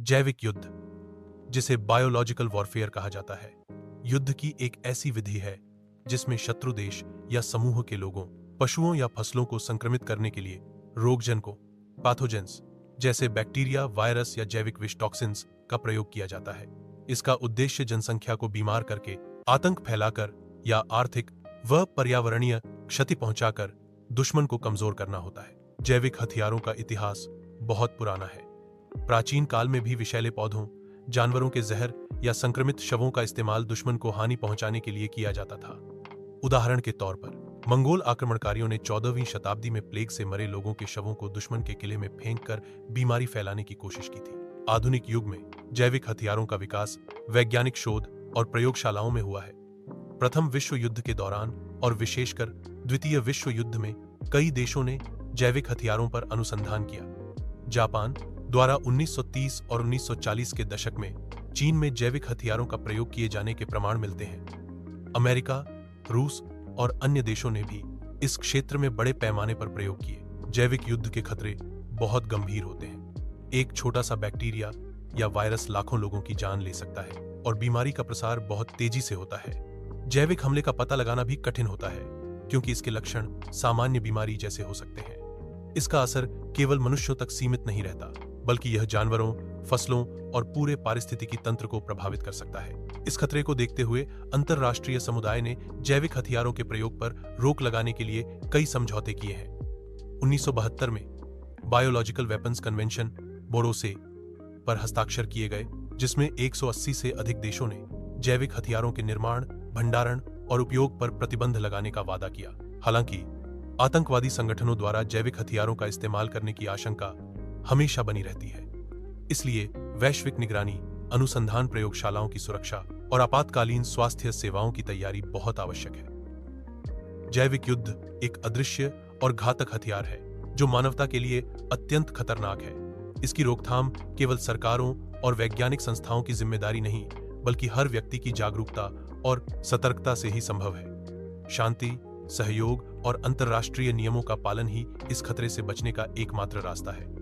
जैविक युद्ध, जिसे बायोलॉजिकल वॉरफेयर कहा जाता है, युद्ध की एक ऐसी विधि है जिसमें शत्रु देश या समूह के लोगों, पशुओं या फसलों को संक्रमित करने के लिए रोगजन को, पैथोजेंस जैसे बैक्टीरिया, वायरस या जैविक विष टॉक्सिन्स का प्रयोग किया जाता है। इसका उद्देश्य जनसंख्या को बीमार करके, आतंक फैलाकर या आर्थिक व पर्यावरणीय क्षति पहुंचाकर दुश्मन को कमजोर करना होता है। जैविक हथियारों का इतिहास बहुत पुराना है। प्राचीन काल में भी विषैले पौधों, जानवरों के जहर या संक्रमित शवों का इस्तेमाल दुश्मन को हानि पहुंचाने के लिए किया जाता था। उदाहरण के तौर पर मंगोल आक्रमणकारियों ने 14वीं शताब्दी में प्लेग से मरे लोगों के शवों को दुश्मन के किले में फेंककर बीमारी फैलाने की कोशिश की थी। आधुनिक युग में जैविक हथियारों का विकास वैज्ञानिक शोध और प्रयोगशालाओं में हुआ है। प्रथम विश्व युद्ध के दौरान और विशेषकर द्वितीय विश्व युद्ध में कई देशों ने जैविक हथियारों पर अनुसंधान किया। जापान द्वारा 1930 और 1940 के दशक में चीन में जैविक हथियारों का प्रयोग किए जाने के प्रमाण मिलते हैं। अमेरिका, रूस और अन्य देशों ने भी इस क्षेत्र में बड़े पैमाने पर प्रयोग किए। जैविक युद्ध के खतरे बहुत गंभीर होते हैं। एक छोटा सा बैक्टीरिया या वायरस लाखों लोगों की जान ले सकता है और बीमारी का प्रसार बहुत तेजी से होता है। जैविक हमले का पता लगाना भी कठिन होता है क्योंकि इसके लक्षण सामान्य बीमारी जैसे हो सकते हैं। इसका असर केवल मनुष्यों तक सीमित नहीं रहता, बल्कि यह जानवरों, फसलों और पूरे पारिस्थितिकी तंत्र को प्रभावित कर सकता है। इस खतरे को देखते हुए अंतर्राष्ट्रीय समुदाय ने जैविक हथियारों के प्रयोग पर रोक लगाने के लिए कई समझौते किए हैं। 1972 में बायोलॉजिकल वेपन्स कन्वेंशन बोरोसे पर हस्ताक्षर किए गए, जिसमें 180 से अधिक देशों ने जैविक हथियारों के निर्माण, भंडारण और उपयोग पर प्रतिबंध लगाने का वादा किया। हालांकि आतंकवादी संगठनों द्वारा जैविक हथियारों का इस्तेमाल करने की आशंका हमेशा बनी रहती है। इसलिए वैश्विक निगरानी, अनुसंधान, प्रयोगशालाओं की सुरक्षा और आपातकालीन स्वास्थ्य सेवाओं की तैयारी बहुत आवश्यक है। जैविक युद्ध एक अदृश्य और घातक हथियार है जो मानवता के लिए अत्यंत खतरनाक है। इसकी रोकथाम केवल सरकारों और वैज्ञानिक संस्थाओं की जिम्मेदारी नहीं, बल्कि हर व्यक्ति की जागरूकता और सतर्कता से ही संभव है। शांति, सहयोग और अंतर्राष्ट्रीय नियमों का पालन ही इस खतरे से बचने का एकमात्र रास्ता है।